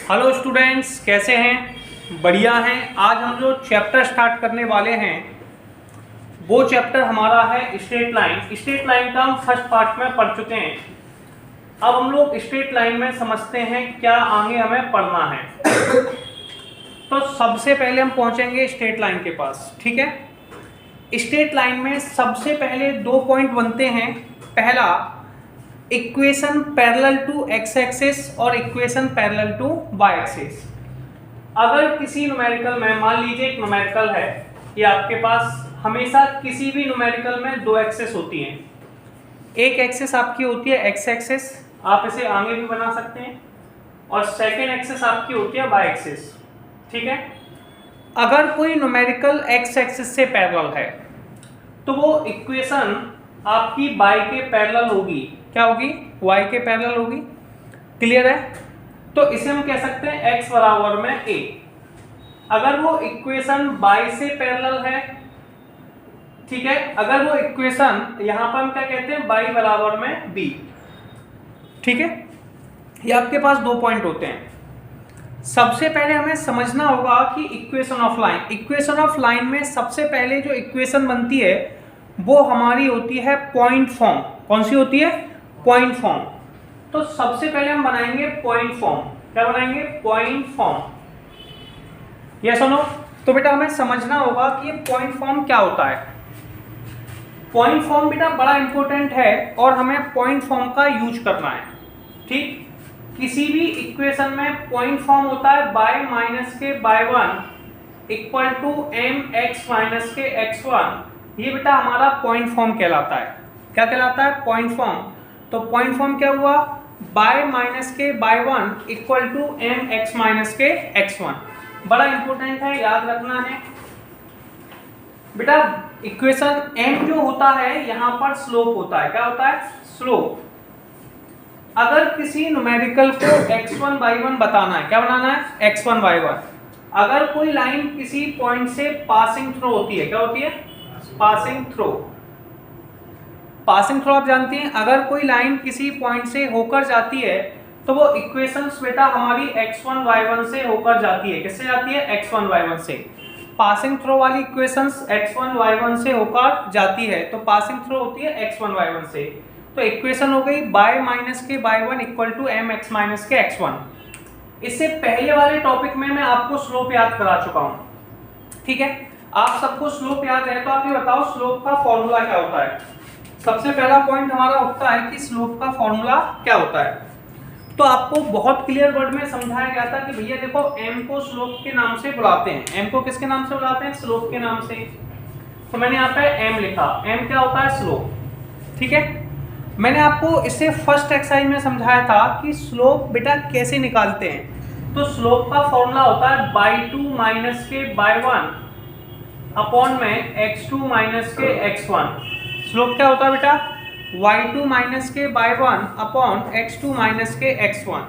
Hello students, कैसे हैं? बढ़िया हैं। आज हम जो चैप्टर स्टार्ट करने वाले हैं वो चैप्टर हमारा है स्ट्रेट लाइन। स्ट्रेट लाइन का हम फर्स्ट पार्ट में पढ़ चुके हैं। अब हम लोग स्ट्रेट लाइन में समझते हैं क्या आगे हमें पढ़ना है। तो सबसे पहले हम पहुंचेंगे स्ट्रेट लाइन के पास, ठीक है। स्ट्रेट लाइन में सबसे पहले दो पॉइंट बनते हैं। पहला, equation parallel to X axis और equation parallel to Y axis. अगर किसी न्यूमेरिकल में, मान लीजिए एक न्यूमेरिकल है, ये आपके पास हमेशा किसी भी न्यूमेरिकल में दो एक्सिस होती हैं। एक एक्सिस आपकी होती है एक्स एक्सिस, आप इसे आगे भी बना सकते हैं, और सेकेंड एक्सिस आपकी होती है वाई एक्सिस, ठीक है। अगर कोई न्यूमेरिकल एक्स एक्सिस से पैरेलल है तो वो इक्वेशन आपकी वाई के पैरेलल होगी। क्या होगी? वाई के पैरेलल होगी। क्लियर है? तो इसे हम कह सकते हैं x बराबर में a। अगर वो इक्वेशन y से पैरेलल है, ठीक है, अगर वो इक्वेशन यहां पर हम क्या कहते हैं, y बराबर में b, ठीक है। ये आपके पास दो पॉइंट होते हैं। सबसे पहले हमें समझना होगा कि equation of line, equation of line में सबसे पहले जो इक्वेशन बनती है वो हमारी होती है पॉइंट फॉर्म। कौन सी होती है? Point form. तो सबसे पहले हम बनाएंगे पॉइंट फॉर्म। क्या बनाएंगे? Point form. ये सुनो, तो बेटा हमें समझना होगा कि ये पॉइंट फॉर्म क्या होता है। पॉइंट फॉर्म बेटा बड़ा इंपॉर्टेंट है और हमें पॉइंट फॉर्म का यूज करना है, ठीक। किसी भी इक्वेशन में पॉइंट फॉर्म होता है y माइनस के y1 equal to m x minus के x1। ये बेटा हमारा पॉइंट फॉर्म कहलाता है। क्या कहलाता है? Point form. तो पॉइंट फॉर्म क्या हुआ? y माइनस के y1 equal to m x minus के x1। बड़ा इंपॉर्टेंट है, याद रखना है बेटा। इक्वेशन m जो होता है यहाँ पर स्लोप होता है। क्या होता है? स्लोप। अगर किसी न्यूमेरिकल को x1 y1 बताना है, क्या बनाना है? x1 y1। अगर कोई लाइन किसी पॉइंट से पासिंग थ्रू होती है, क्या होती है? Passing through. पासिंग थ्रू आप जानती हैं, अगर कोई लाइन किसी पॉइंट से होकर जाती है तो वो इक्वेशंस बेटा हमारी x1 y1 से होकर जाती है। किससे जाती है? x1 y1 से। पासिंग थ्रू वाली इक्वेशंस x1 y1 से होकर जाती है, तो पासिंग थ्रू होती है x1 y1 से। तो इक्वेशन हो गई y माइनस के y1 equal to m x minus के x1। इससे पहले वाले टॉपिक में मैं आपको स्लोप याद करा चुका हूँ, ठीक है। आप सबको स्लोप याद है तो आप ये बताओ स्लोप का फॉर्मूला क्या होता है। सबसे पहला पॉइंट हमारा होता है कि स्लोप का फॉर्मूला क्या होता है। तो आपको बहुत क्लियर वर्ड में समझाया गया था कि भैया देखो m को स्लोप के नाम से बुलाते हैं। m को किसके नाम से बुलाते हैं? स्लोप के नाम से। तो मैंने यहाँ पे m लिखा। m क्या होता है? स्लोप, ठीक है। मैंने आपको इसे फर्स्ट एक्सरसाइज में समझाया था कि स्लोप बेटा कैसे निकालते हैं। तो स्लोप का फॉर्मूला होता है y2 माइनस के y1 अपॉन में x2 माइनस के x1। स्लोप क्या होता है बेटा? y2 माइनस के y1 अपॉन x2 माइनस के x1।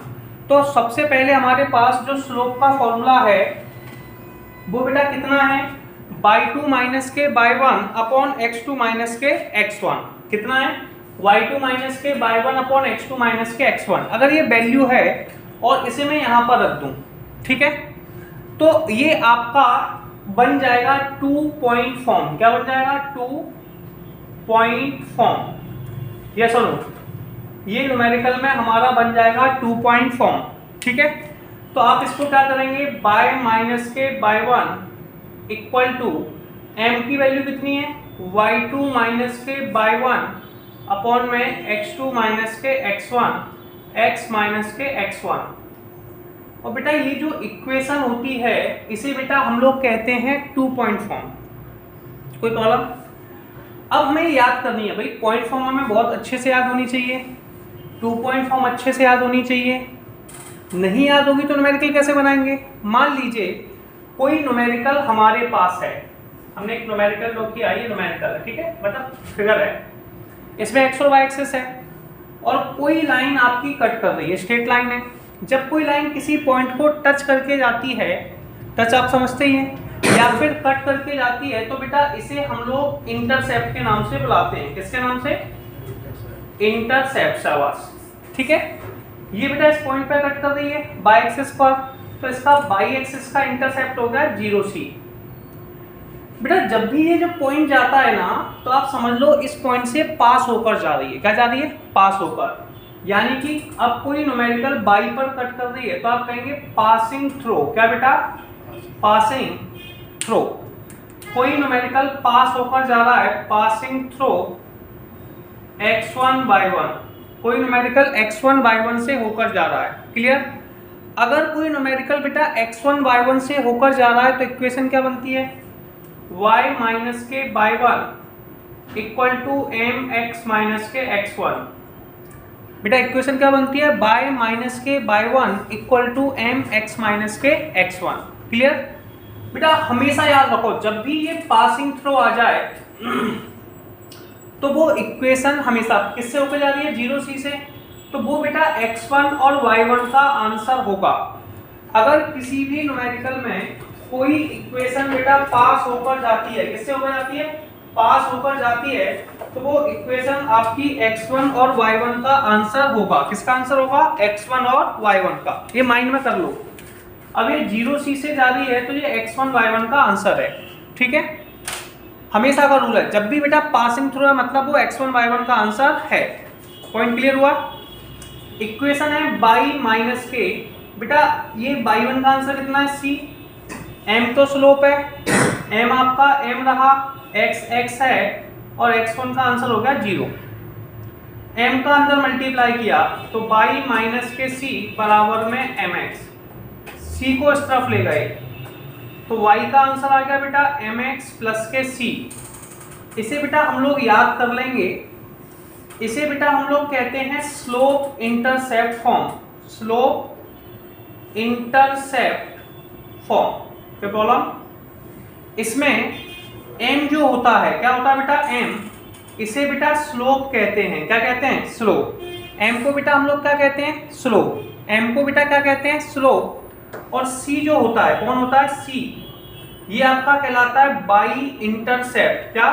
तो सबसे पहले हमारे पास जो स्लोप का फॉर्मूला है वो बेटा कितना है? y2 माइनस के y1 अपॉन x2 माइनस के x1। कितना है? y2 माइनस के y1 अपॉन x2 माइनस के x1। अगर ये वैल्यू है और इसे मैं यहाँ पर रख दूं, ठीक है, तो ये आपका बन जाएगा 2 पॉइंट फॉर्म। क्या बन जाएगा? 2 पॉइंट फॉर्म। ये सुनो, ये न्यूमेरिकल में हमारा बन जाएगा 2 पॉइंट फॉर्म, ठीक है। तो आप इसको क्या करेंगे? y माइनस के y1 इक्वल टू m की वैल्यू कितनी है? y2 माइनस के y1 अपॉन में x2 माइनस के x1 x माइनस के x1। और बेटा ये जो इक्वेशन होती है इसे बेटा हम लोग कहते हैं 2 पॉइंट फॉर्म। कोई प्रॉब्लम? अब हमें याद करनी है भाई, पॉइंट फॉर्म हमें बहुत अच्छे से याद होनी चाहिए, 2 पॉइंट फॉर्म अच्छे से याद होनी चाहिए। नहीं याद होगी तो न्यूमेरिकल कैसे बनाएंगे? मान लीजिए कोई न्यूमेरिकल हमारे पास है, हमने एक न्यूमेरिकल लो किया, ये न्यूमेरिकल है, ठीक है, मतलब फिगर है, इसमें x और y एक्सिस है और कोई लाइन आपकी कट कर रही है, स्ट्रेट लाइन है। जब कोई लाइन किसी पॉइंट को टच करके जाती है, टच आप समझते ही हैं, या फिर कट करके जाती है, तो बेटा इसे हम लोग इंटरसेप्ट के नाम से बुलाते हैं। किसके नाम से? इंटरसेप्ट। शाबाश, ठीक है। ये बेटा इस पॉइंट पे कट कर रही है बाई एक्सिस पर, तो इसका बाई एक्सिस का इंटरसेप्ट हो गया 0c। बेटा जब भी ये जो पॉइंट जाता है ना, तो आप समझ लो इस पॉइंट से पास होकर जा रही है। क्या जा रही है? पास होकर। यानी कि अब कोई न्यूमेरिकल बाई पर कट कर रही है तो आप कहेंगे पासिंग थ्रू। क्या बेटा? Passing through. कोई न्यूमेरिकल पास होकर जा रहा है, पासिंग थ्रू x1 y1। कोई न्यूमेरिकल x1 y1 से होकर जा रहा है। क्लियर? अगर कोई न्यूमेरिकल बेटा x1 y1 से होकर जा रहा है तो इक्वेशन क्या बनती है? y माइनस के y1 equal to m x minus के x1। बेटा इक्वेशन क्या बनती है? y माइनस के y1 equal to m x minus के x1। क्लियर? बेटा हमेशा याद रखो, जब भी ये पासिंग थ्रू आ जाए तो वो इक्वेशन हमेशा किससे होकर जा रही है? 0c से। तो वो बेटा x1 और y1 का आंसर होगा। अगर किसी भी न्यूमेरिकल में कोई इक्वेशन बेटा पास होकर जाती है, किससे होकर जाती है? पास होकर जाती है, तो वो इक्वेशन आपकी x1 और y1 का आंसर होगा। किसका आंसर होगा? x1 और y1 का। ये माइंड में कर लो। अब ये 0c से जा रही है तो ये x1 y1 का आंसर है। ठीक है? हमेशा का रूल है, जब भी बेटा पासिंग थ्रू है मतलब वो x1 y1 का आंसर है। पॉइंट क्लियर हुआ? इक्वेशन है y माइनस के। बेटा ये y1 का आंसर कितना है? c। m तो स्लोप है, m आपका m रहा, x है और x1 का आंसर हो गया 0। m का अंदर मल्टीप्लाई किया तो y माइनस के c बराबर में mx। c को इस तरफ ले गए तो y का आंसर आ गया बेटा mx प्लस के c। इसे बेटा हम लोग याद कर लेंगे, इसे बेटा हम लोग कहते हैं slope intercept form. Slope intercept form. क्या प्रॉब्लम? इसमें m जो होता है, क्या होता है बेटा? m, इसे बेटा स्लोप कहते हैं। क्या कहते हैं? स्लोप। m को बेटा हम लोग क्या कहते हैं? स्लोप। m को बेटा क्या कहते हैं? स्लोप। और c जो होता है, कौन होता है? c, ये आपका कहलाता है बाई इंटरसेप्ट। क्या?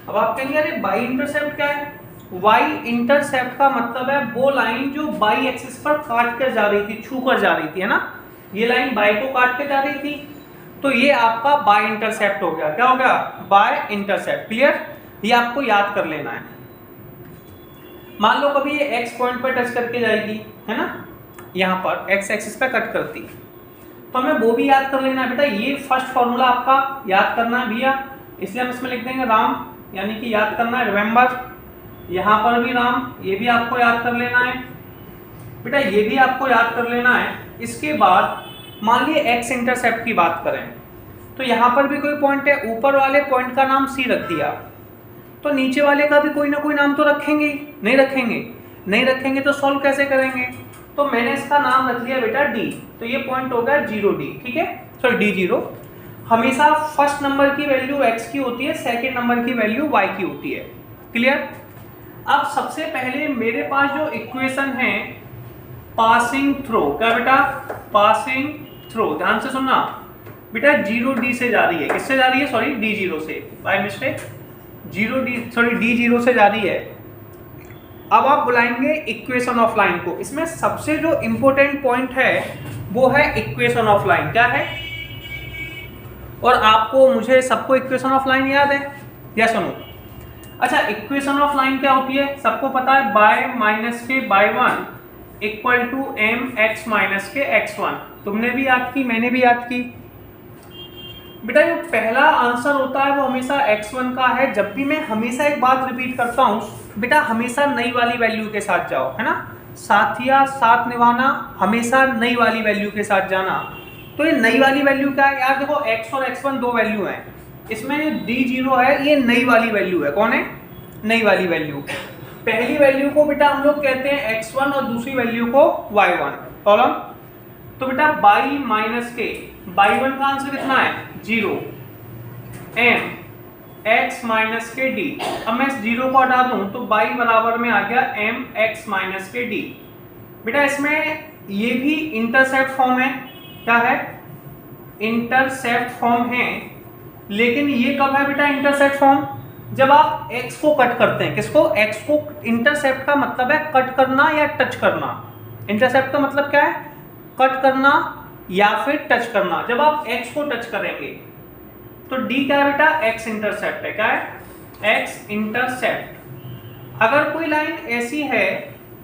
अब आप कहेंगे अरे बाई इंटरसेप्ट क्या है? बाई इंटरसेप्ट का मतलब है वो लाइन जो बाई एक्सिस पर काट कर जा रही थी, छू कर जा रही थी, है ना? ये लाइन बाई को काट के जा रही थी, तो ये आपका बाई इंटरसेप्ट हो गया। क्या हो गया? By intercept. क्लियर? ये आपको याद कर लेना है। मान लो कभी ये x पॉइंट पर टच करके जाएगी, है ना, यहाँ पर x एक्सिस पे कट करती, तो हमें वो भी याद कर लेना है बेटा। ये फर्स्ट फॉर्मूला आपका याद करना है भैया, इसलिए हम इसमें लिख देंगे राम, यानी कि याद करना है, रिमेंबर। यहाँ पर भी राम, ये भी आपको याद कर लेना है बेटा, ये भी आपको याद कर लेना है। इसके बाद मान लिए x इंटरसेप्ट की बात करें तो यहाँ पर भी कोई पॉइंट है, ऊपर वाले पॉइंट का नाम c रख दिया, तो नीचे वाले का भी कोई ना कोई नाम तो रखेंगे ही। नहीं रखेंगे? नहीं रखेंगे तो सॉल्व कैसे करेंगे? तो मैंने इसका नाम रख लिया बेटा d, तो ये पॉइंट हो गया 0d। ठीक है, सॉरी d0। हमेशा फर्स्ट नंबर की वैल्यू x की होती है, सेकेंड नंबर की वैल्यू y की होती है। क्लियर? अब सबसे पहले मेरे पास जो इक्वेशन है पासिंग थ्रू, क्या बेटा? Passing through. ध्यान से सुनना बेटा, 0d से जा रही है। किससे जा रही है? सॉरी d0 से, by mistake 0d, sorry d0 से जा रही है। अब आप बुलाएंगे इक्वेशन ऑफ लाइन को। इसमें सबसे जो इंपॉर्टेंट पॉइंट है वो है इक्वेशन ऑफ लाइन। क्या है? और आपको, मुझे सबको इक्वेशन ऑफ लाइन याद है या सुनो? अच्छा, इक्वेशन ऑफ लाइन क्या होती है? सबको पता है, बाय माइनस के y1 equal to m x minus के x1। तुमने भी याद की, मैंने भी याद की बेटा। जो पहला आंसर होता है वो हमेशा x1 का है। जब भी मैं हमेशा एक बात रिपीट करता हूँ बेटा, हमेशा नई वाली वैल्यू के साथ जाओ, है ना? साथिया साथ निभाना, हमेशा नई वाली वैल्यू के साथ जाना। तो ये नई वाली वैल्यू क्या है यार? देखो x और x1 दो वैल्यू हैं, इसमें जो d0 है ये नई वाली वैल्यू है। कौन है? नई वाली वैल्यू। पहली वैल्यू को बेटा हम लोग कहते हैं x1 और दूसरी वैल्यू को y1। प्रॉब्लम? तो बेटा y माइनस के y1 का आंसर कितना है? 0। m x माइनस के d। अब मैं इस 0 को हटा दूं तो y बराबर में आ गया m x माइनस के d। बेटा इसमें ये भी इंटरसेप्ट फॉर्म है। क्या है? इंटरसेप्ट फॉर्म है। लेकिन ये कब है बेटा इंटरसेप्ट फॉर्म? जब आप x को कट करते हैं। किसको? x को। इंटरसेप्ट का मतलब है कट करना या टच करना। इंटरसेप्ट का मतलब क्या है? कट करना या फिर टच करना। जब आप x को टच करेंगे तो d क्या है बेटा? x इंटरसेप्ट है। क्या है? x intercept. अगर कोई लाइन ऐसी है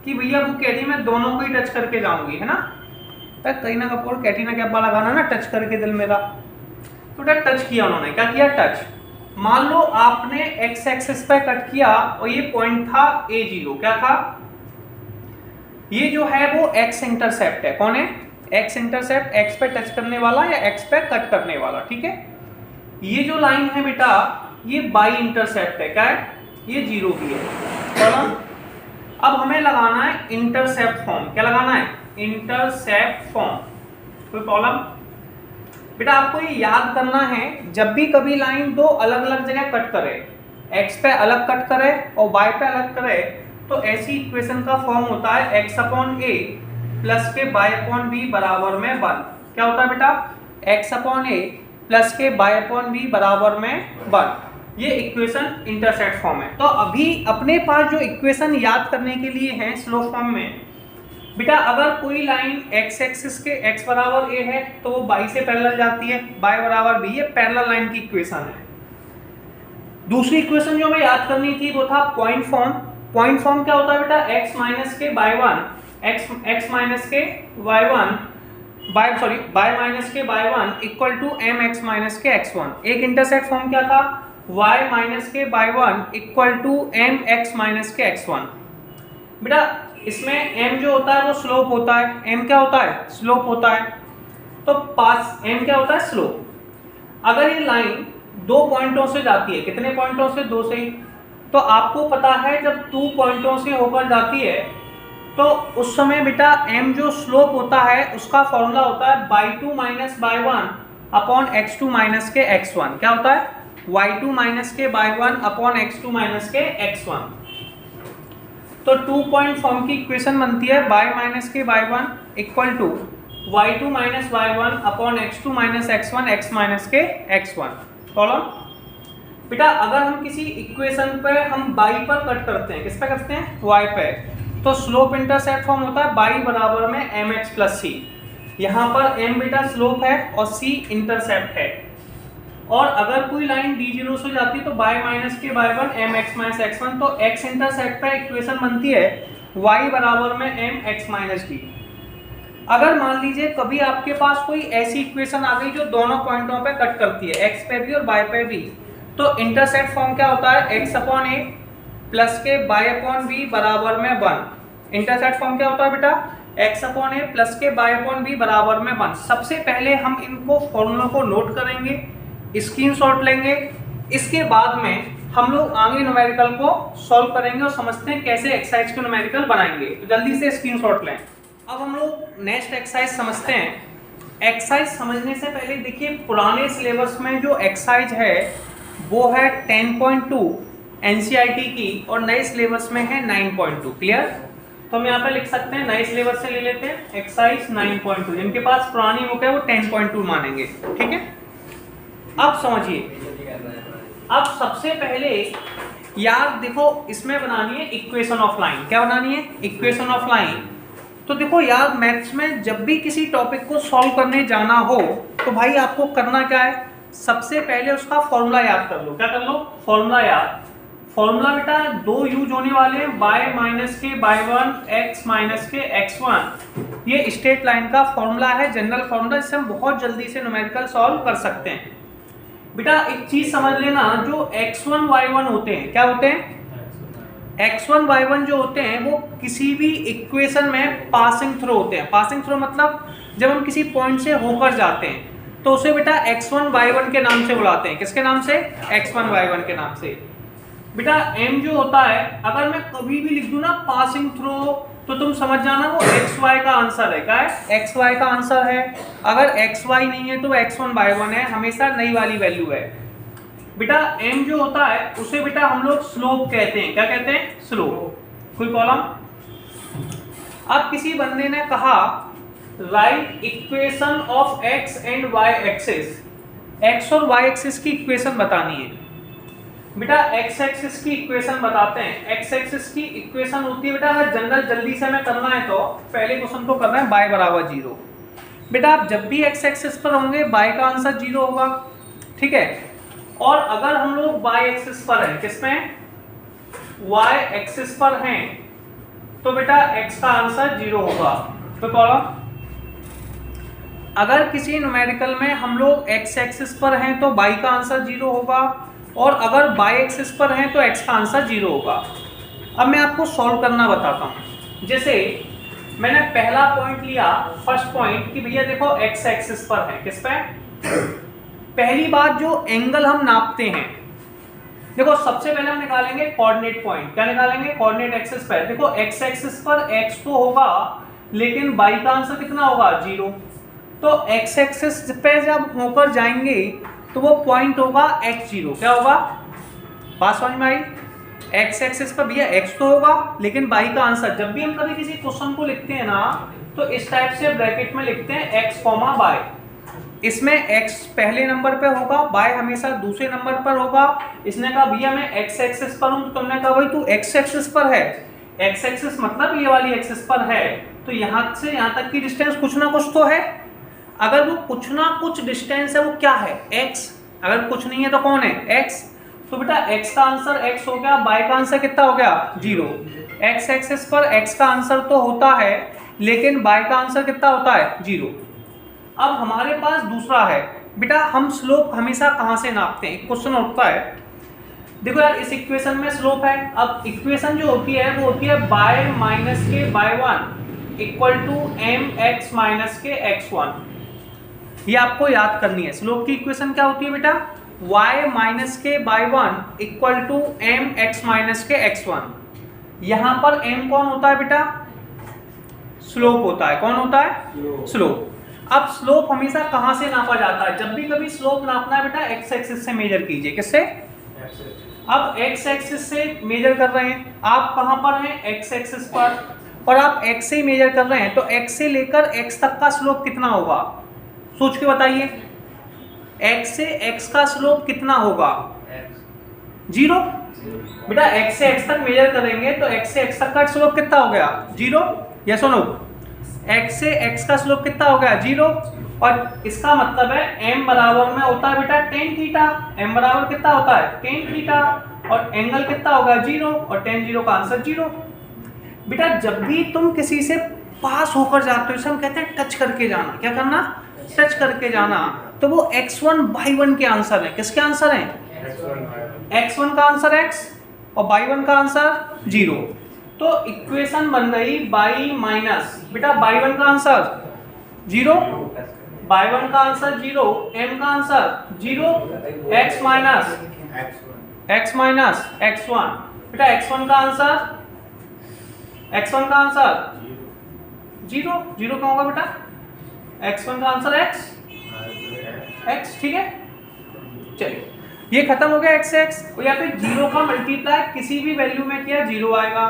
कि भैया वो कह रही मैं दोनों को ही टच करके जाऊंगी, है ना, करीना कपूर कैटरीना कैफ वाला गाना ना, टच करके दिल मेरा, तो टच किया उन्होंने। क्या किया? टच। मान लो आपने x एक्सिस पे कट किया और ये पॉइंट था a0। क्या था? ये जो है वो x इंटरसेप्ट है। कौन है? x इंटरसेप्ट, x पे टच करने वाला या x पे कट करने वाला, ठीक है। ये जो लाइन है बेटा ये बाई इंटरसेप्ट है। क्या है? ये 0 भी है। चलो अब हमें लगाना है इंटरसेप्ट फॉर्म। क्या लगाना है? Intercept form. कोई प्रॉब्लम? बेटा आपको ये याद करना है, जब भी कभी लाइन दो अलग अलग जगह कट करे, x पे अलग कट करे और y पे अलग करे, तो ऐसी इक्वेशन का फॉर्म होता है x अपॉन a प्लस के y अपॉन b बराबर में 1। क्या होता है बेटा? x अपॉन a प्लस के y अपॉन b बराबर में 1। ये इक्वेशन इंटरसेप्ट फॉर्म है। तो अभी अपने पास जो इक्वेशन याद करने के लिए है स्लो फॉर्म में, बेटा अगर कोई लाइन x एक्सिस के x बराबर a है तो वो y से पैरेलल जाती है, y बराबर b, ये पैरेलल लाइन की इक्वेशन है। दूसरी इक्वेशन जो हमें याद करनी थी वो था पॉइंट फॉर्म। पॉइंट फॉर्म क्या होता है बेटा? x माइनस के y1, x माइनस के y1 y माइनस के y1 equal to mx minus के x1। एक इंटरसेप्ट फॉर्म क्या था? y माइनस के y1 equal to mx minus के x1। बेटा इसमें m जो होता है वो स्लोप होता है। m क्या होता है? स्लोप होता है। तो पास m क्या होता है? स्लोप। अगर ये लाइन दो पॉइंटों से जाती है, कितने पॉइंटों से? दो से ही। तो आपको पता है जब 2 पॉइंटों से होकर जाती है तो उस समय बेटा m जो स्लोप होता है उसका फॉर्मूला होता है y2 minus y1 upon x2 minus के x1। क्या होता है? y2 माइनस के y1 अपॉन x2 माइनस के x1। तो 2 पॉइंट फॉर्म की इक्वेशन बनती है y माइनस के y1 equal to y2 minus y1 upon x2 minus x1 x minus के x1। प्रॉब्लम? बेटा अगर हम किसी इक्वेशन पे हम y पर कट करते हैं, किस पे करते हैं? y पे, तो स्लोप इंटरसेप्ट फॉर्म होता है y बराबर में mx प्लस c। यहाँ पर m बेटा स्लोप है और c इंटरसेप्ट है। और अगर कोई लाइन d0 से जाती है तो y माइनस के y1 mx माइनस x1, तो x इंटरसेप्ट पे इक्वेशन बनती है y बराबर में mx माइनस d। अगर मान लीजिए कभी आपके पास कोई ऐसी इक्वेशन आ गई जो दोनों पॉइंटों पे कट करती है, x पे भी और y पे भी, तो इंटरसेप्ट फॉर्म क्या होता है? x अपॉन a प्लस के y अपॉन b बराबर में 1। इंटरसेप्ट फॉर्म क्या होता है बेटा? x अपॉन a प्लस के y अपॉन b बराबर में 1। सबसे पहले हम इनको फॉर्मूलों को नोट करेंगे, स्क्रीनशॉट लेंगे, इसके बाद में हम लोग आगे न्यूमेरिकल को सॉल्व करेंगे और समझते हैं कैसे एक्सरसाइज के न्यूमेरिकल बनाएंगे। तो जल्दी से स्क्रीनशॉट लें। अब हम लोग नेक्स्ट एक्सरसाइज समझते हैं। एक्सरसाइज समझने से पहले देखिए पुराने सिलेबस में जो एक्सरसाइज है वो है 10.2 एनसीईआरटी की और नए सिलेबस में है 9.2। क्लियर? तो हम यहाँ पे लिख सकते हैं, नए सिलेबस से ले लेते हैं एक्सरसाइज 9.2। जिनके पास पुरानी बुक है वो 10.2 मानेंगे। ठीक है, अब समझिए। अब सबसे पहले यार देखो इसमें बनानी है इक्वेशन ऑफ लाइन। क्या बनानी है? Equation of line. तो देखो यार मैथ्स में जब भी किसी टॉपिक को सॉल्व करने जाना हो तो भाई आपको करना क्या है? सबसे पहले उसका फॉर्मूला याद कर लो। क्या कर लो? फॉर्मूला याद। फॉर्मूला बेटा दो यूज होने वाले हैं, y माइनस के y1 x माइनस के x1। ये स्ट्रेट लाइन का फॉर्मूला है, जनरल फॉर्मूला, जिससे हम बहुत जल्दी से न्यूमेरिकल सॉल्व कर सकते हैं। बेटा एक चीज समझ लेना, जो x1 y1 होते हैं, क्या होते हैं? x1 y1 जो होते हैं वो किसी भी इक्वेशन में पासिंग थ्रू होते हैं। पासिंग थ्रू मतलब जब हम किसी पॉइंट से होकर जाते हैं तो उसे बेटा x1 y1 के नाम से बुलाते हैं। किसके नाम से? x1 y1 के नाम से। बेटा m जो होता है अगर मैं कभी भी लिख दूं ना पासिंग थ्रू, तो तुम समझ जाना वो xy का आंसर है। क्या है? xy का आंसर है। अगर xy नहीं है तो x1 y1 है, हमेशा नई वाली वैल्यू है। बेटा m जो होता है उसे बेटा हम लोग स्लोप कहते हैं। क्या कहते हैं? स्लोप। कोई प्रॉब्लम? अब किसी बंदे ने कहा right equation of x and y axis, x और y एक्सिस की इक्वेशन बतानी है। बेटा एक्स एक्सिस की इक्वेशन बताते हैं। एक्स एक्सिस की इक्वेशन होती है बेटा, अगर जनरल जल्दी से हमें करना है तो पहले क्वेश्चन को करना है y बराबर 0। बेटा आप जब भी एक्स एक्सिस पर होंगे y का आंसर 0 होगा, ठीक है। और अगर हम लोग y एक्सिस पर हैं, किसमें, y एक्सिस पर हैं, तो बेटा x का आंसर 0 होगा। तो कॉलम अगर किसी न्यूमेरिकल में हम लोग x एक्सिस पर हैं तो y का आंसर 0 होगा, और अगर y एक्सिस पर हैं तो x का आंसर 0 होगा। अब मैं आपको सॉल्व करना बताता हूँ। जैसे मैंने पहला पॉइंट लिया, फर्स्ट पॉइंट, कि भैया देखो x एक्सिस पर है, किस पे, पहली बात जो एंगल हम नापते हैं, देखो सबसे पहले हम निकालेंगे कोऑर्डिनेट पॉइंट। क्या निकालेंगे, कोऑर्डिनेट एक्सिस पर। देखो x एक्सिस पर x तो होगा, लेकिन y का आंसर कितना होगा, 0। तो x एक्सिस पे जब होकर जाएंगे तो वो पॉइंट होगा x0। क्या होगा, बात समझ में आई। x एक्सिस पर भैया x तो होगा, लेकिन y का आंसर, जब भी हम कभी किसी क्वेश्चन को लिखते हैं ना, तो इस टाइप से ब्रैकेट में लिखते हैं x, y। इसमें x पहले नंबर पे होगा, y हमेशा दूसरे नंबर पर होगा। इसने कहा भैया मैं x एक्सिस पर हूं, तो तुमने कहा भाई तू x एक्सिस पर है। x एक्सिस मतलब ये वाली एक्सिस पर है, तो यहां से यहां तक की डिस्टेंस कुछ ना कुछ तो है। अगर वो कुछ ना कुछ डिस्टेंस है, वो क्या है, x। अगर कुछ नहीं है तो कौन है, x। तो बेटा x का आंसर x हो गया, y का आंसर कितना हो गया, 0। x एक्सिस पर x का आंसर तो होता है, लेकिन y का आंसर कितना होता है, 0। अब हमारे पास दूसरा है, बेटा हम स्लोप हमेशा कहां से नापते हैं, क्वेश्चन उठता है। देखो यार इस इक्वेशन में स्लोप है। अब इक्वेशन जो होती है वो होती है y माइनस के y1 equal to mx minus के x1। ये आपको याद करनी है। स्लोप की इक्वेशन क्या होती है बेटा, y माइनस के y1 equal to m x minus के x1। यहां पर m कौन होता है बेटा, स्लोप होता है। कौन होता है, स्लोप। अब स्लोप हमेशा कहां से नापा जाता है, जब भी कभी स्लोप नापना है बेटा x एक्सिस से मेजर कीजिए। किससे, अब x एक्सिस से मेजर कर रहे हैं, आप कहां पर हैं, x एक्सिस पर, और आप x से मेजर कर रहे हैं, तो x से लेकर x तक का स्लोप कितना होगा, सोच के बताइए। x से x का स्लोप कितना होगा, 0। बेटा x से x तक मेजर करेंगे तो x से x तक का स्लोप कितना हो गया, 0। यस और नो, x से x का स्लोप कितना हो गया, 0। और इसका मतलब है m बराबर में होता है बेटा tan थीटा। m बराबर कितना होता है, tan थीटा, और एंगल कितना होगा, 0, और tan 0 का आंसर 0। बेटा जब भी तुम किसी से पास होकर जाते हो, इसे हम कहते हैं टच करके जाना। क्या करना, टच करके जाना। तो वो x1 y1 के आंसर है। किसके आंसर है, x1 का आंसर x और y1 का आंसर 0। तो इक्वेशन बन गई y माइनस, बेटा y1 का आंसर 0, y1 का आंसर 0, m का आंसर 0, x माइनस x1। बेटा x1 का आंसर 0 क्यों होगा बेटा, x1 का आंसर x, ठीक है। चलिए ये खत्म हो गया x x, या फिर 0 का मल्टीप्लाई किसी भी वैल्यू में किया 0 आएगा,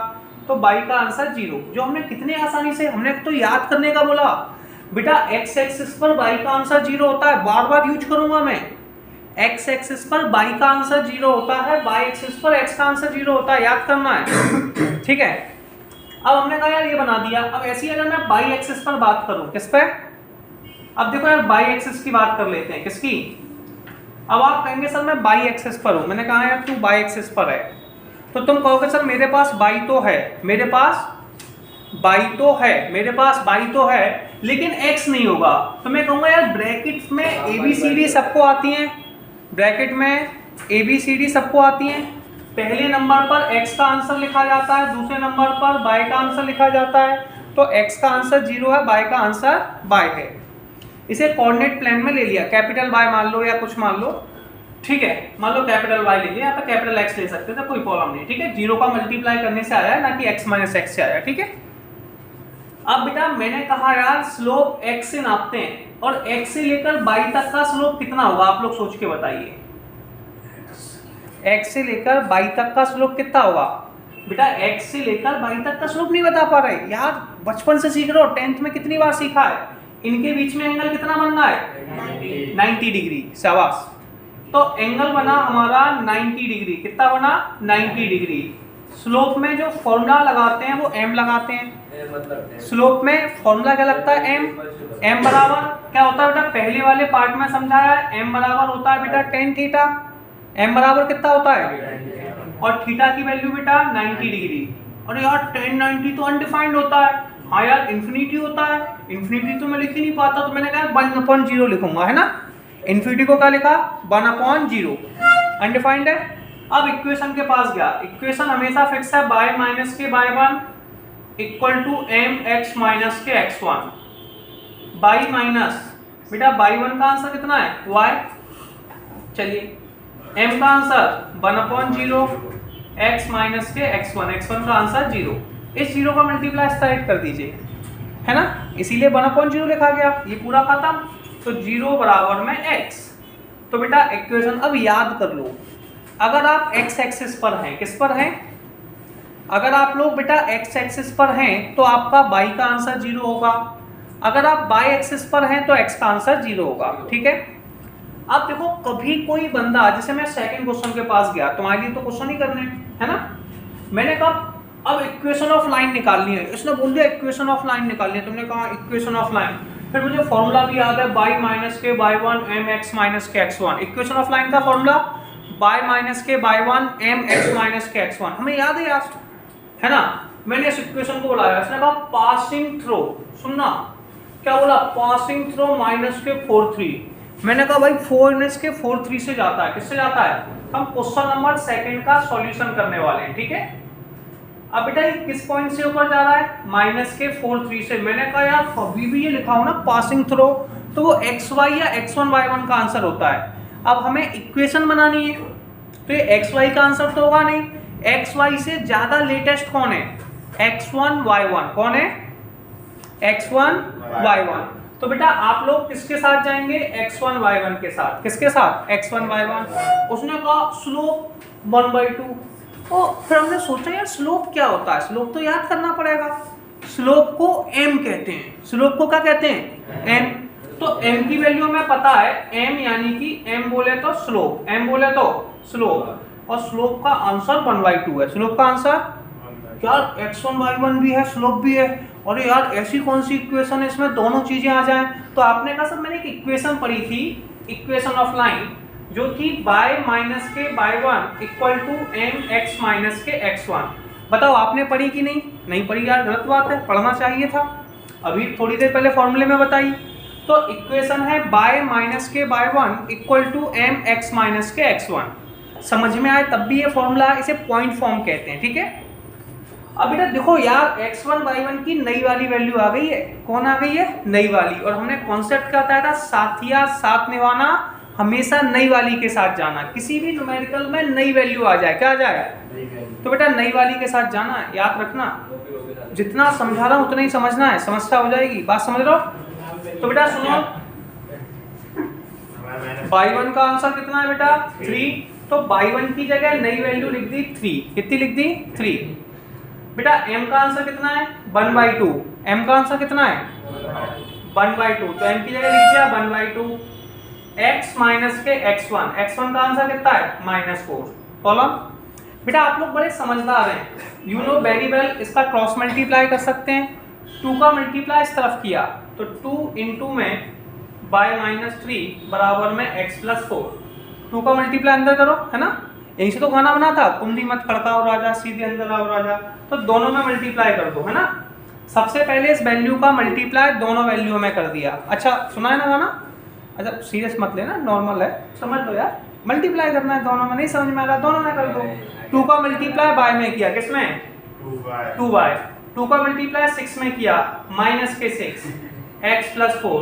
तो y का आंसर 0। जो हमने कितने आसानी से, हमने तो याद करने का बोला बेटा, x एक्सिस पर y का आंसर 0 होता है। बार बार यूज करूंगा मैं, x एक्सिस पर y का आंसर 0 होता है, y एक्सिस पर x का आंसर 0 होता है, याद करना है, ठीक है। अब हमने कहा यार ये बना दिया। अब ऐसी अगर मैं y एक्सिस पर बात करूं, किस पे, अब देखो यार y एक्सिस की बात कर लेते हैं, किसकी। अब आप कहेंगे सर मैं y एक्सिस पर हूं, मैंने कहा यार तू y एक्सिस पर है, तो तुम कहोगे सर मेरे पास y तो है, मेरे पास y तो है, लेकिन x नहीं होगा। तो मैं कहूंगा यार ब्रैकेट में ABCD सबको आती है, ब्रैकेट में ABCD सबको आती है। पहले नंबर पर x का आंसर लिखा जाता है, दूसरे नंबर पर y का आंसर लिखा जाता है। तो x का आंसर 0 है, y का आंसर y है। इसे कोऑर्डिनेट प्लेन में ले लिया, कैपिटल Y मान लो या कुछ मान लो, ठीक है। मान लो कैपिटल Y ले लिया, यहाँ पे कैपिटल X ले सकते थे, कोई प्रॉब्लम नहीं, ठीक है। 0 का मल्टीप्लाई करने से आया है, ना कि x माइनस x से आया, ठीक है। अब बेटा मैंने कहा यार स्लोप x से नापते हैं, और x से लेकर y तक का स्लोप कितना होगा, आप लोग सोच के बताइए। x से लेकर y तक का स्लोप कितना होगा बेटा, x से लेकर y तक का स्लोप नहीं बता पा रहे यार, बचपन से सीख रहे हो, 10th में कितनी बार सीखा है। इनके बीच में एंगल कितना बनना है, 90 डिग्री, शाबाश। तो एंगल बना हमारा 90 डिग्री। कितना बना? 90 डिग्री। स्लोप में जो फॉर्मूला लगाते हैं वो m लगाते हैं। स्लोप में फॉर्मूला क्या लगता है? m बराबर क्या होता है बेटा? पहले वाले पार्ट में समझाया है, m बराबर होता है बेटा tan थीटा। m बराबर कितना होता है? और थीटा की वैल्यू बेटा 90 डिग्री। और यार tan 90 तो अनडिफाइंड होता है। हाँ यार इन्फिनिटी होता है। इन्फिनिटी तो मैं लिख ही नहीं पाता, तो मैंने कहा 1/0 लिखूंगा, है ना। इन्फिनिटी को क्या लिखा? 1/0। अनडिफाइंड है। अब इक्वेशन के पास गया। इक्वेशन हमेशा फिक्स है, y माइनस के y1 equal to m x minus के x1। y माइनस बेटा y1 का आंसर कितना है? y। चलिए m का आंसर 1/0 x माइनस के x1। x1 का आंसर 0। इस 0 का मल्टीप्लाई स्ट्राइट कर दीजिए, है ना, इसीलिए 1/0 लिखा गया। ये पूरा खत्म। तो 0 बराबर में x। तो बेटा इक्वेशन अब याद कर लो। अगर आप x एक्सिस पर हैं, किस पर हैं? अगर आप लोग बेटा x एक्सिस पर हैं तो आपका y का आंसर 0 होगा। अगर आप y एक्सिस पर हैं तो x का आंसर 0 होगा। ठीक है। अब देखो कभी कोई बंदा, जैसे मैं सेकंड क्वेश्चन के पास गया, तुम्हारे लिए तो क्वेश्चन ही करने है ना। मैंने कहा अब इक्वेशन ऑफ लाइन निकालनी है। इसने बोल दिया इक्वेशन ऑफ लाइन निकालनी है। तुमने कहा इक्वेशन ऑफ लाइन, फिर मुझे फॉर्मूला भी याद है, y माइनस के y1 एम एक्स माइनस के x1। इक्वेशन ऑफ लाइन का फॉर्मूला y माइनस के y1 एम एक्स माइनस के x1, हमें याद है यार, है ना। मैंने इस इक्वेशन को बुलाया, इसने कहा पासिंग थ्रू, सुनना क्या बोला? पासिंग थ्रू माइनस के 4 3। मैंने कहा भाई 4 के 4 3 से जाता है। किससे जाता है? हम क्वेश्चन नंबर सेकंड का सॉल्यूशन करने वाले हैं। ठीक है। अब बेटा ये किस पॉइंट से ऊपर जा रहा है? माइनस के 4 3 से। मैंने कहा यार अभी भी ये लिखा हो ना पासिंग थ्रू, तो वो xy या x1 y1 का आंसर होता है। अब हमें इक्वेशन बनानी है, तो ये xy का आंसर तो होगा नहीं। xy से ज्यादा लेटेस्ट कौन है? x1 y1। कौन है? x1 y1। तो बेटा आप लोग किसके साथ जाएंगे? x1 y1 के साथ। किसके साथ? x1 y1। उसने कहा स्लोप 1/2। तो फिर हमने सोचा यार स्लोप क्या होता है? स्लोप तो याद करना पड़ेगा। स्लोप को m कहते हैं। स्लोप को क्या कहते हैं? m। तो m की वैल्यू हमें पता है, m यानी कि m बोले तो स्लोप, m बोले तो स्लोप, और स्लोप का आंसर 1/2 है। स्लोप का आंसर यार x1 y1 भी है, स्लोप भी है। और यार ऐसी कौन सी इक्वेशन है इसमें दोनों चीजें आ जाएं? तो आपने कहा सर मैंने एक इक्वेशन पढ़ी थी, इक्वेशन ऑफ लाइन, जो थी y माइनस के y1 equal to m x minus के x1। बताओ आपने पढ़ी कि नहीं? नहीं पढ़ी यार, गलत बात है, पढ़ना चाहिए था। अभी थोड़ी देर पहले फॉर्मूले में बताई। तो इक्वेशन है y माइनस के y1 equal to m x minus के x1। समझ में आए तब भी ये फॉर्मूला, इसे पॉइंट फॉर्म कहते हैं। ठीक है। अब बेटा देखो यार x1 y1 की नई वाली वैल्यू आ गई है। कौन आ गई है? नई वाली। और हमने कॉन्सेप्ट क्या बताया था? साथिया साथ निभाना, हमेशा नई वाली के साथ जाना। किसी भी न्यूमेरिकल में नई वैल्यू आ जाए, क्या आ जाए? तो बेटा नई वाली के साथ जाना है, याद रखना। जितना समझा रहा हूं उतना ही समझना है, समस्या हो जाएगी। बात समझ रहे हो? तो बेटा सुनो, y1 का आंसर कितना है बेटा? 3। तो y1 की जगह नई वैल्यू लिख दी 3। कितनी लिख दी? 3। बेटा m का आंसर कितना है? 1/2। m का आंसर कितना है? 1/2। तो m की जगह लिख दिया 1/2। x माइनस के x1, x1 का आंसर कितना है? -4। कॉलम। बेटा आप लोग बड़े समझदार हैं, यू नो वेरी वेल। इसका क्रॉस मल्टीप्लाई कर सकते हैं। 2 का मल्टीप्लाई इस तरफ किया तो 2 इंटू में y-3 बराबर में x + 4। 2 का मल्टीप्लाई अंदर करो, है ना। यहीं से तो खाना बना था, कुंडी मत खड़काओ राजा, सीधे अंदर आओ राजा। तो दोनों में मल्टीप्लाई कर दो, है ना। सबसे पहले इस वैल्यू का मल्टीप्लाई दोनों वैल्यू में कर दिया। अच्छा सुना है ना गाना? अच्छा सीरियस मत लेना, नॉर्मल है, समझ लो यार। मल्टीप्लाई करना है दोनों में, नहीं समझ में आ रहा दोनों में कर दो। 2 का मल्टीप्लाई बाय में किया, किसमें? 2y। 2 का मल्टीप्लाई 6 में किया, -6 x + 4।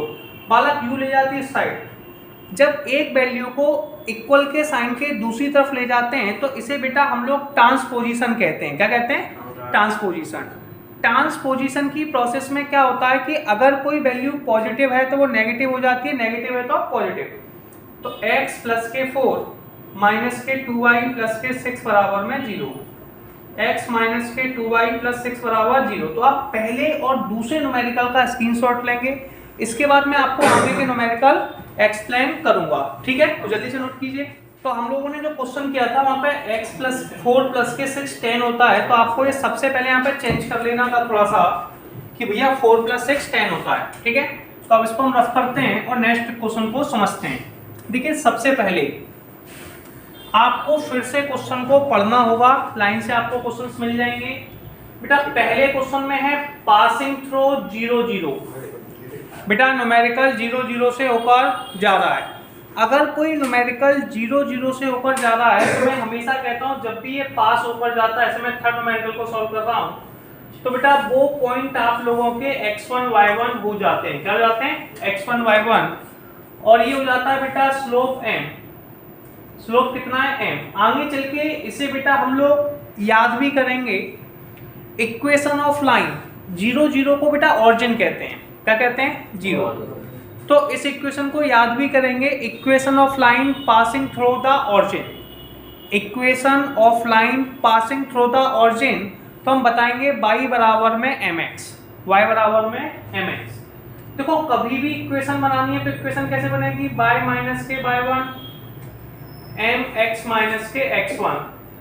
बालक यू ले जाती है इस साइड। जब एक वैल्यू को इक्वल के साइन के दूसरी तरफ ले जाते हैं तो इसे बेटा हम लोग ट्रांसपोजिशन कहते हैं। क्या कहते हैं? ट्रांसपोजिशन। ट्रांसपोजिशन की प्रोसेस में क्या होता है कि अगर कोई वैल्यू पॉजिटिव है तो वो नेगेटिव हो जाती है, नेगेटिव है तो पॉजिटिव। तो x + के 4 के 2y + के 6 बराबर में 0। x - के 2y + 6 बराबर 0। तो आप पहले और दूसरे न्यूमेरिकल का स्क्रीनशॉट लेंगे। इसके बाद मैं आपको आगे के न्यूमेरिकल एक्सप्लेन करूंगा, ठीक है। तो जल्दी से नोट कीजिए। तो हम लोगों ने जो क्वेश्चन किया था वहां पे x + 4 + के 6 10 होता है, तो आपको ये सबसे पहले यहाँ पे चेंज कर लेना था थोड़ा सा कि भैया 4 + 6 10 होता है, ठीक है। तो अब इसको हम रफ करते हैं और नेक्स्ट क्वेश्चन को समझते हैं। देखिए सबसे पहले आपको फिर से क्वेश्चन को पढ़ना होगा, लाइन से आपको क्वेश्चंस मिल जाएंगे। बेटा पहले क्वेश्चन में है पासिंग थ्रू 0 0, बेटा न्यूमेरिकल 0 0 से होकर जा रहा है। अगर कोई न्यूमेरिकल 0 0 से होकर जा रहा है तो मैं हमेशा कहता हूं जब भी ये पास होकर जाता है, ऐसे मैं थर्ड न्यूमेरिकल को सॉल्व कर रहा हूं, तो बेटा वो पॉइंट आप लोगों के x1 y1 हो जाते हैं। क्या हो जाते हैं? x1 y1। और ये हो जाता है बेटा स्लोप m। स्लोप कितना है? m। आगे चल के इसे बेटा हम लोग याद भी करेंगे। इक्वेशन ऑफ लाइन 0 0 को बेटा ऑरिजिन कहते हैं। क्या कहते हैं? 0। तो इस इक्वेशन को याद भी करेंगे, equation of line passing through the origin. Equation of line passing through the origin तो हम बताएंगे y बराबर में mx, y बराबर में mx। देखो कभी भी इक्वेशन बनानी है तो इक्वेशन कैसे बनेगी? y - के y1 mx - के x1।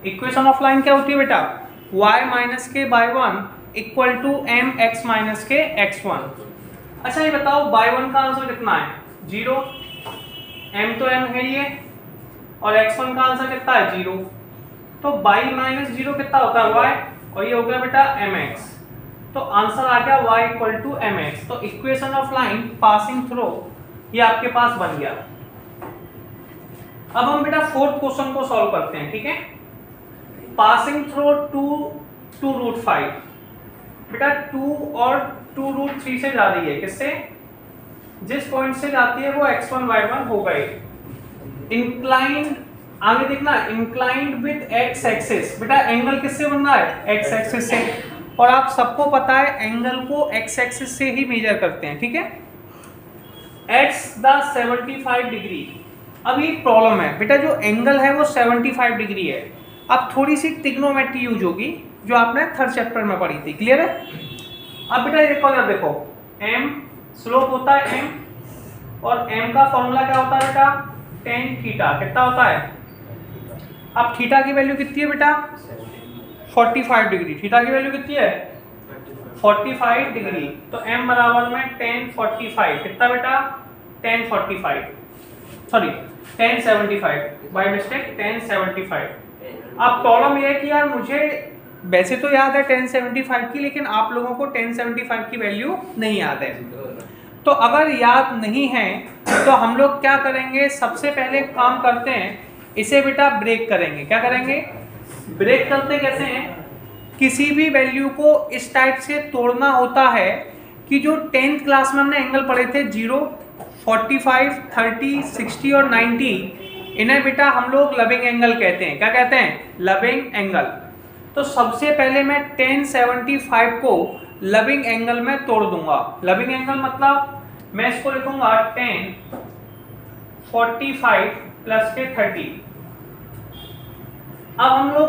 इक्वेशन ऑफ लाइन क्या होती है बेटा? y - के y1 = mx - के x1। अच्छा ये बताओ y1 का आंसर कितना है? 0। m तो m है ये, और x1 का आंसर कितना है? 0। तो y - 0 कितना होता है? y, और ये हो गया बेटा mx। तो आंसर आ गया y = mx। तो equation of line passing through ये आपके पास बन गया। अब हम बेटा फोर्थ क्वेश्चन को सॉल्व करते हैं, ठीक है। पासिंग थ्रू 2√5, बेटा 2 और 2√3 से जा रही है। किससे? जिस पॉइंट से जाती है वो x1 y1 हो गए। इंक्लाइंड, आगे देखना, इंक्लाइंड विद x एक्सिस। बेटा एंगल किससे बन रहा है? x एक्सिस से। और आप सबको पता है एंगल को x एक्सिस से ही मेजर करते हैं, ठीक है। x the 75 degree. अब ये प्रॉब्लम है बेटा, जो एंगल है वो 75 डिग्री है। अब थोड़ी सी ट्रिग्नोमेट्री यूज होगी जो आपने थर्ड चैप्टर में पढ़ी थी, क्लियर है। अब बेटा एक और देखो, m स्लोप होता है m, और m का फॉर्मूला क्या होता है बेटा? tan theta. कितना होता है? अब थीटा की वैल्यू कितनी है बेटा? 45 डिग्री। थीटा की वैल्यू कितनी है? 45 डिग्री। तो m बराबर में tan 45। कितना बेटा? tan 45, sorry tan 75, by mistake tan 75। अब प्रॉब्लम ये है कि यार मुझे वैसे तो याद है tan 75 की, लेकिन आप लोगों को tan 75 की वैल्यू नहीं याद है। तो अगर याद नहीं है तो हम लोग क्या करेंगे? सबसे पहले काम करते हैं, इसे बेटा ब्रेक करेंगे। क्या करेंगे? ब्रेक करते कैसे हैं? किसी भी वैल्यू को इस टाइप से तोड़ना होता है कि जो 10th क्लास में हमने एंगल पढ़े थे 0, 45, 30, 60 और 90, इन्हें बेटा हम लोग लविंग एंगल कहते हैं। क्या कहते हैं? Loving angle. तो सबसे पहले मैं tan 75 को लविंग एंगल में तोड़ दूंगा। लविंग एंगल मतलब मैं इसको लिखूंगा tan 45 + के 30। अब हम लोग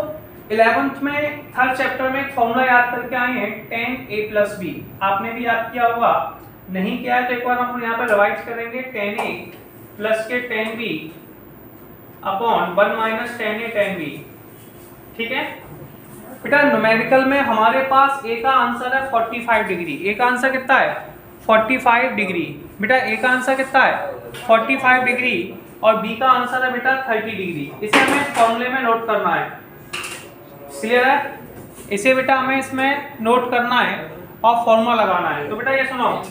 11th में थर्ड चैप्टर में एक फॉर्मूला याद करके आए हैं, tan a + b। आपने भी याद किया होगा, नहीं किया है तो एक बार हम यहाँ पे रिवाइज करेंगे। tan a + के tan b upon 1 - tan a tan b, ठीक है। बेटा न्यूमेरिकल में हमारे पास a का आंसर है 45 डिग्री। a का आंसर कितना है? 45 डिग्री। बेटा a का आंसर कितना है? 45 डिग्री। और b का आंसर है बेटा 30 डिग्री। इसे हमें फॉर्मूले में नोट करना है, क्लियर है। इसे बेटा हमें इसमें नोट करना है और फॉर्मूला लगाना है। तो बेटा ये सुनो,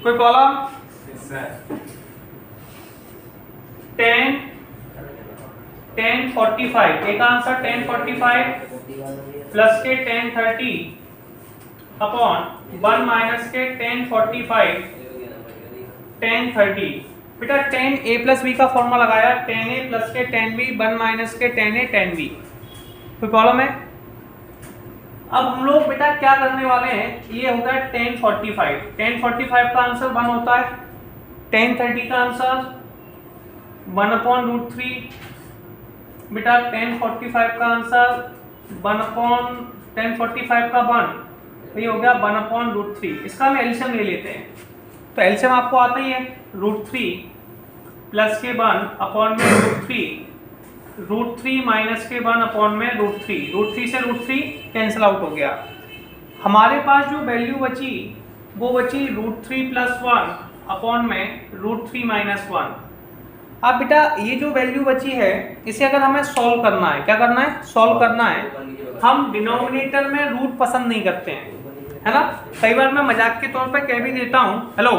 कोई प्रॉब्लम? tan 45, एक आंसर tan 45 + के tan 30 अपॉन 1 - के tan 45 tan 30। बेटा tan a + b का फॉर्मूला लगाया, tan a + के tan b 1 - के tan a tan b। कोई प्रॉब्लम है? अब हम लोग बेटा क्या करने वाले हैं, ये होगा tan 45। tan 45 का आंसर 1 होता है, tan 30 का आंसर 1/√3। बेटा tan 45 का आंसर 1/tan 45 का 1, तो ये हो गया 1/√3। इसका हम एलसीएम ले लेते हैं। तो एलसीएम आपको आता ही है, √3 प्लस के 1 अपॉन में √3 माइनस के 1 अपॉन में √3 से √3 कैंसिल आउट हो गया। हमारे पास जो वैल्यू बची वो बची √3 प्लस 1 अपॉन में √3 माइनस 1। अब बेटा ये जो वैल्यू बची है इसे अगर हमें सॉल्व करना है, क्या करना है, सॉल्व करना है। हम डिनोमिनेटर में रूट पसंद नहीं करते हैं, है ना। कई बार मैं मजाक के तौर पे कह भी देता हूँ, हेलो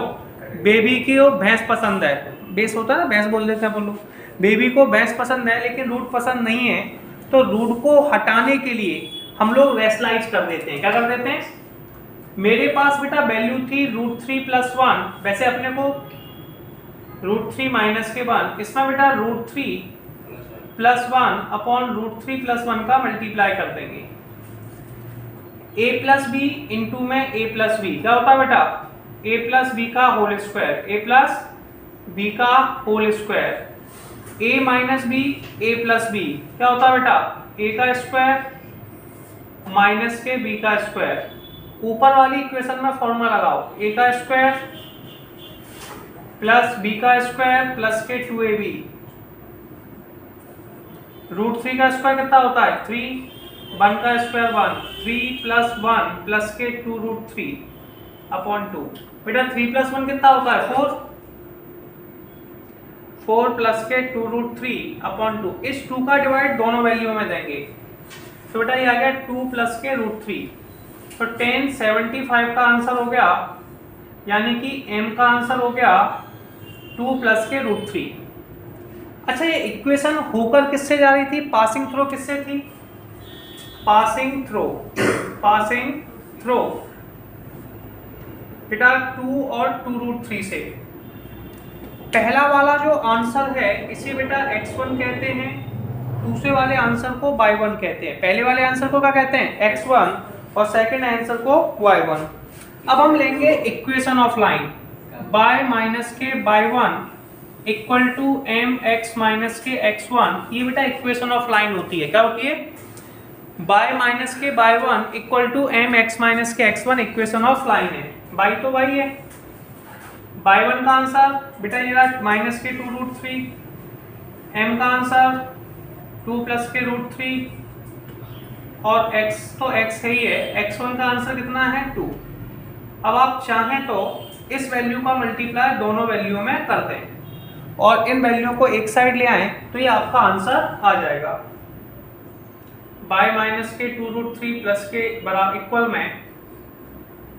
बेबी को भैंस पसंद है, बेस होता है ना, भैंस बोल देते हैं बोलो, बेबी को भैंस पसंद है लेकिन रूट पसंद नहीं है, तो रूट को हटाने के लिए हम लोग रैशनलाइज कर देते हैं। क्या कर देते हैं, मेरे पास बेटा वैल्यू थी √3 प्लस 1, वैसे अपने को √3 माइनस के 1, इसमें बेटा √3 प्लस 1 अपॉन √3 प्लस 1 का मल्टीप्लाई कर देंगे। a प्लस बी इंटू में a प्लस बी क्या होता है बेटा, a प्लस बी का whole square, a plus B का whole square, a minus B a plus B क्या होता है बेटा, a का स्क्वायर माइनस के b का स्क्वायर। ऊपर वाली इक्वेशन में फॉर्मूला लगाओ, a का स्क्वायर प्लस b का स्क्वायर प्लस के 2ab, √3 का स्क्वायर कितना होता है 3, 1 का स्क्वायर 1, 3 प्लस 1 प्लस के 2√3 अपॉन 2। बेटा 3 प्लस 1 कितना होता है 4, 4 प्लस के 2√3 अपॉन 2। इस 2 का डिवाइड दोनों वैल्यू में देंगे, तो बेटा ये आ गया 2 प्लस के √3, तो 1075 का आंसर हो गया, यानी कि m का आंसर हो गया 2 प्लस के √3। अच्छा ये इक्वेशन होकर किससे जा रही थी, पासिंग थ्रो किससे थी, पासिंग थ्रो बेटा 2 और 2√3 से। पहला वाला जो आंसर है इसे बेटा x1 कहते हैं, दूसरे वाले आंसर को y1 कहते हैं। पहले वाले आंसर को क्या कहते हैं x1 और सेकंड आंसर को y1। अब हम लेंगे equation of line, y minus के y1 equal to mx minus के x1। ये बेटा इक्वेशन ऑफ लाइन होती है, क्या होती है, y माइनस के y1 equal to mx minus के x1 इक्वेशन ऑफ लाइन है। y तो y है, y1 का आंसर बेटा ये रहा माइनस के 2√3, m का आंसर 2 प्लस के √3 और x तो x है ही है, x1 का आंसर कितना है 2। अब आप चाहें तो इस वैल्यू का मल्टीप्लाई दोनों वैल्यू में कर दें और इन वैल्यू को एक साइड ले आएं तो ये आपका आंसर आ जाएगा। y माइनस के 2√3 प्लस के बराबर इक्वल में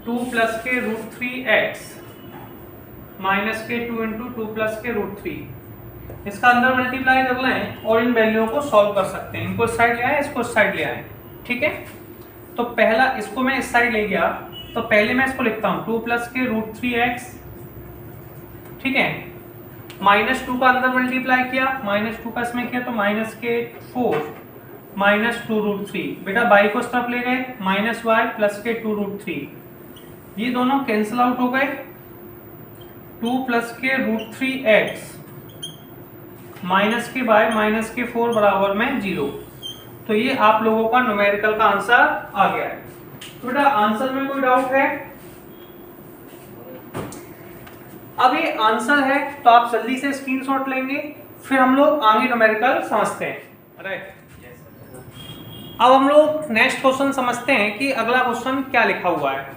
2 प्लस के √3x माइनस के 2 इंटू 2 प्लस के √3, इसका अंदर मल्टीप्लाई कर लें और इन वैल्यूओं को सॉल्व कर सकते हैं। इनको इस साइड ले आए, इसको इस साइड ले आए, ठीक है। तो पहला इसको मैं इस साइड ले गया, तो पहले मैं इसको लिखता हूँ 2 प्लस के √3x, ठीक है, माइनस 2 का अंदर मल्टीप्लाई किया, माइनस 2 का इसमें किया तो माइनस के 4 माइनस 2√3। बेटा y को इस तरफ ले गए, माइनस y प्लस के 2√3, ये दोनों कैंसिल आउट हो गए। 2 प्लस के √3x माइनस के y माइनस के 4 बराबर में 0। तो ये आप लोगों का न्यूमेरिकल का आंसर आ गया है। तो बेटा आंसर में कोई डाउट है? अब ये आंसर है तो आप जल्दी से स्क्रीनशॉट लेंगे, फिर हम लोग आगे न्यूमेरिकल समझते हैं। राइट, अब हम लोग नेक्स्ट क्वेश्चन समझते हैं कि अगला क्वेश्चन क्या लिखा हुआ है।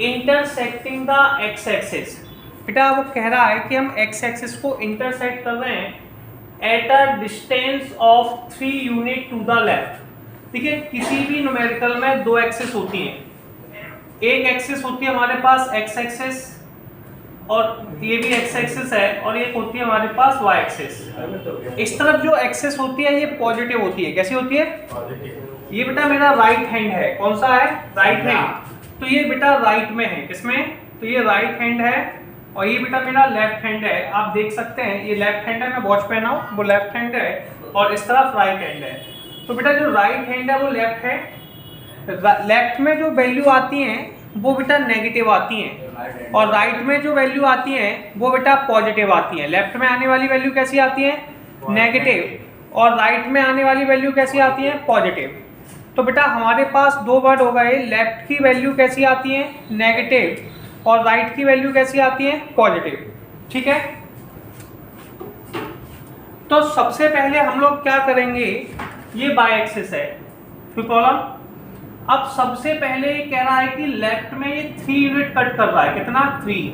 Intersecting the x axis. बेटा वो कह रहा है कि हम एक्स एक्सिस को इंटरसेक्ट कर रहे हैं at a distance of 3 unit to the left. देखिए किसी भी न्यूमेरिकल में दो एक्सिस होती हैं, एक एक्सिस होती है हमारे पास एक्स एक्सिस और ये भी एक्स एक्सिस है, और एक होती है हमारे पास वाई एक्सिस। इस तरफ जो एक्सिस होती है ये पॉजिटिव होती है। कैसी होती है? ये बेटा मेरा राइट हैंड है, कौन सा है? Right hand. तो ये बेटा राइट में है, किसमें? तो ये राइट हैंड है और ये बेटा मेरा लेफ्ट हैंड है। आप देख सकते हैं ये लेफ्ट हैंड है, मैं वॉच पहना हूं, वो लेफ्ट हैंड है और इस तरफ राइट हैंड है। तो बेटा जो राइट हैंड है वो लेफ्ट है, लेफ्ट में जो वैल्यू आती हैं वो बेटा नेगेटिव आती हैं और राइट में जो वैल्यू आती हैं वो बेटा पॉजिटिव आती हैं। लेफ्ट में आने वाली वैल्यू कैसी आती है? नेगेटिव, और राइट में आने वाली वैल्यू कैसी आती है? पॉजिटिव। तो बेटा हमारे पास दो वर्ड हो गए, लेफ्ट की वैल्यू कैसी आती है? नेगेटिव, और राइट की वैल्यू कैसी आती है, पॉजिटिव। ठीक है, तो सबसे पहले हम लोग क्या करेंगे, ये बाय एक्सिस है कोई प्रॉब्लम। अब सबसे पहले ये कह रहा है कि लेफ्ट में ये 3 यूनिट कट कर रहा है, कितना 3,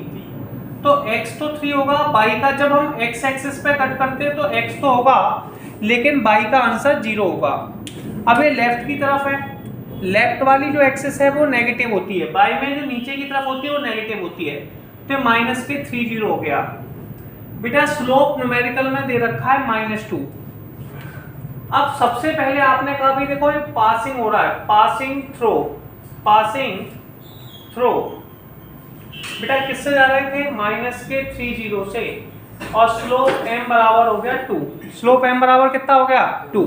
तो x तो 3 होगा, y का जब हम x एक्सिस पे कट करते हैं तो x तो होगा, लेकिन y का आंसर 0 होगा। अब ये लेफ्ट की तरफ है, लेफ्ट वाली जो एक्सिस है वो नेगेटिव होती है, y में जो नीचे की तरफ होती है वो नेगेटिव होती है, तो माइनस के 3 0 हो गया। बेटा स्लोप न्यूमेरिकल में दे रखा है -2। अब सबसे पहले आपने कहा भाई देखो ये पासिंग हो रहा है, पासिंग थ्रो बेटा किससे जा रहे थे, माइनस के 3 0 से, और स्लोप m बराबर हो गया 2। स्लोप m बराबर कितना हो गया 2।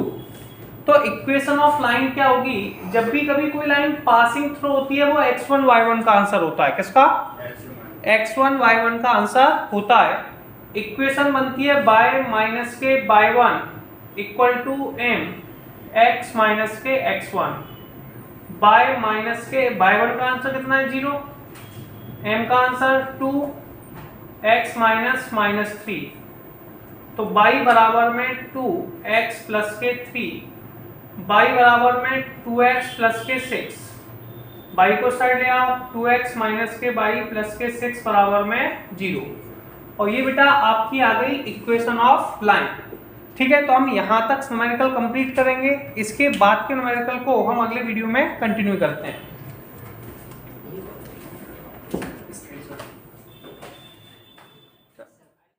तो इक्वेशन ऑफ लाइन क्या होगी, जब भी कभी कोई लाइन पासिंग थ्रू होती है वो x1 y1 का आंसर होता है, किसका, x1 y1 का आंसर होता है। इक्वेशन बनती है बाय माइनस के by 1 equal to m x minus के x1, बाय माइनस के बाय 1 का आंसर कितना है 0, m का आंसर 2, x माइनस -3, तो y बराबर में 2x प्लस के 3, y बराबर में 2x प्लस के 6, y को साइड ले आओ, 2x माइनस के y प्लस के 6 बराबर में 0, और ये बेटा आपकी आ गई इक्वेशन ऑफ लाइन। ठीक है, तो हम यहाँ तक न्यूमेरिकल कंप्लीट करेंगे, इसके बाद के न्यूमेरिकल को हम अगले वीडियो में कंटिन्यू करते हैं।